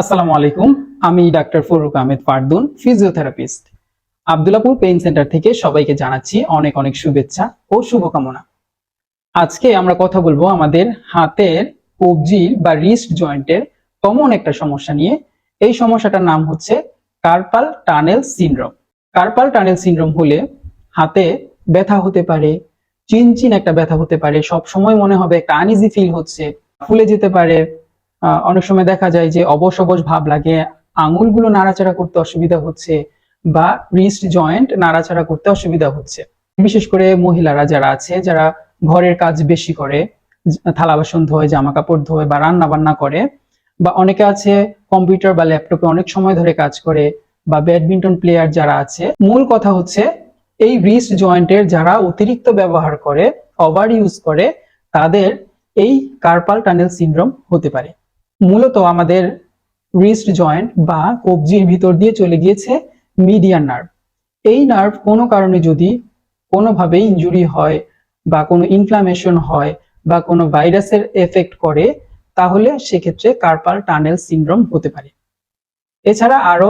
আসসালামু আলাইকুম। আমি doctor Faruk Ahmed Fardun, physiotherapist. Abdullahpur pain centre থেকে সবাইকে জানাচ্ছি অনেক অনেক শুভেচ্ছা ও শুভকামনা। আজকে আমরা কথা বলবো আমাদের হাতের কবজির বা রিস্ট জয়েন্টের কমন একটা সমস্যা নিয়ে। এই সমস্যাটার নাম হচ্ছে carpal tunnel syndrome. Carpal tunnel syndrome হলে হাতে ব্যথা হতে পারে, চিনচিন একটা ব্যথা হতে পারে, সব সময় মনে হবে একটা আনইজি ফিল হচ্ছে, ফুলে যেতে পারে। অনেক সময় দেখা যায় যে অবশ অবশ ভাব লাগে, আঙুলগুলো নাড়াচাড়া করতে অসুবিধা হচ্ছে বা রিস্ট জয়েন্ট নাড়াচাড়া করতে অসুবিধা হচ্ছে। বিশেষ করে মহিলারা যারা আছে, যারা ঘরের কাজ বেশি করে, থালা বাসন ধোয়, জামা কাপড় ধোয় বা রান্না বান্না করে, বা অনেকে আছে কম্পিউটার বা ল্যাপটপে অনেক সময় ধরে কাজ করে, বা ব্যাডমিন্টন প্লেয়ার যারা আছে। মূল কথা হচ্ছে এই রিস্ট জয়েন্টের যারা অতিরিক্ত ব্যবহার করে, ওভার ইউজ করে, তাদের এই কার্পাল টানেল সিনড্রোম হতে পারে। মূলত আমাদের রিস্ট জয়েন্ট বা কবজির ভিতর দিয়ে চলে গিয়েছে মিডিয়ান নার্ভ। এই নার্ভ কোনো কারণে যদি কোনোভাবে ইনজুরি হয় বা কোনো ইনফ্লামেশন হয় বা কোনো ভাইরাসের এফেক্ট করে, তাহলে সেক্ষেত্রে কার্পাল টানেল সিনড্রোম হতে পারে। এছাড়া আরো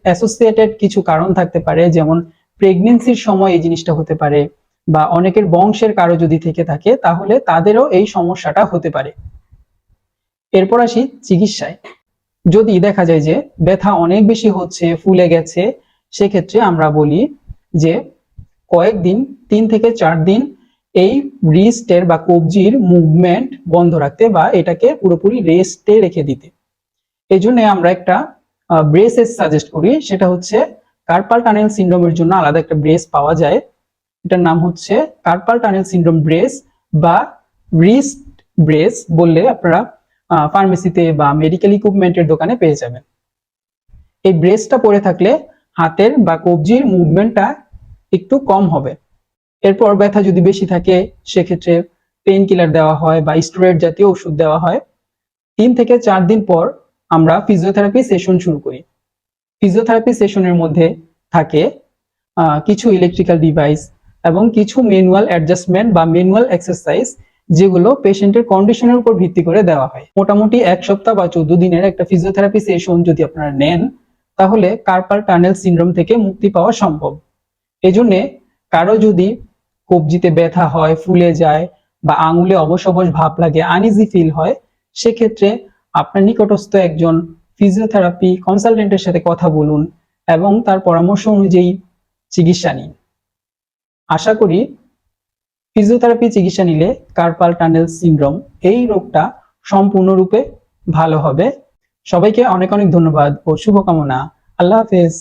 অ্যাসোসিয়েটেড কিছু কারণ থাকতে পারে, যেমন প্রেগনেন্সির সময় এই জিনিসটা হতে পারে, বা অনেকের বংশের কারো যদি থেকে থাকে তাহলে তাদেরও এই সমস্যাটা হতে পারে। এরপর আসি চিকিৎসায়। যদি দেখা যায় যে ব্যথা অনেক বেশি হচ্ছে, ফুলে গেছে, সেক্ষেত্রে আমরা বলি যে কয়েকদিন, 3 থেকে 4 দিন এই রিস্টের বা কবজির মুভমেন্ট বন্ধ রাখতে বা এটাকে পুরোপুরি রেস্টে রেখে দিতে। এই জন্য আমরা একটা ব্রেসেস সাজেস্ট করি। সেটা হচ্ছে কার্পাল টানেল সিনড্রোমের জন্য আলাদা একটা ব্রেস পাওয়া যায়। এটার নাম হচ্ছে কার্পাল টানেল সিনড্রোম ব্রেস বা রিস্ট ব্রেস বললে আপনারা ফার্মেসিতে বা মেডিকেল ইকুইপমেন্টের দোকানে পেয়ে যাবেন। এই ব্রেসটা পরে থাকলে হাতের বা কবজির মুভমেন্টটা একটু কম হবে। এরপর ব্যথা যদি বেশি থাকে সেক্ষেত্রে পেইন কিলার দেওয়া হয় বা স্টেরয়েড জাতীয় ওষুধ দেওয়া হয়। 3 থেকে 4 দিন পর আমরা ফিজিওথেরাপি সেশন শুরু করি। ফিজিওথেরাপি সেশনের মধ্যে থাকে কিছু ইলেকট্রিক্যাল ডিভাইস এবং কিছু ম্যানুয়াল অ্যাডজাস্টমেন্ট বা ম্যানুয়াল এক্সারসাইজ, যেগুলো পেশেন্টের কন্ডিশনের উপর ভিত্তি করে দেওয়া হয়। মোটামুটি 1 সপ্তাহ বা 14 দিনের একটা ফিজিওথেরাপি সেশন যদি আপনারা নেন, তাহলে কার্পাল টানেল সিনড্রোম থেকে মুক্তি পাওয়া সম্ভব। এজন্য কারো যদি কবজিতে ব্যথা হয়, ফুলে যায় বা আঙুলে অবশ অবশ ভাব লাগে, আনইজি ফিল হয়, সেক্ষেত্রে আপনার নিকটস্থ একজন ফিজিওথেরাপি কনসালটেন্টের সাথে কথা বলুন এবং তার পরামর্শ অনুযায়ী চিকিৎসা নিন। আশা করি ফিজিওথেরাপি চিকিৎসা নিলে কার্পাল টানেল সিনড্রোম এই রোগটা সম্পূর্ণরূপে ভালো হবে। সবাইকে অনেক অনেক ধন্যবাদ ও শুভকামনা। আল্লাহ হাফেজ।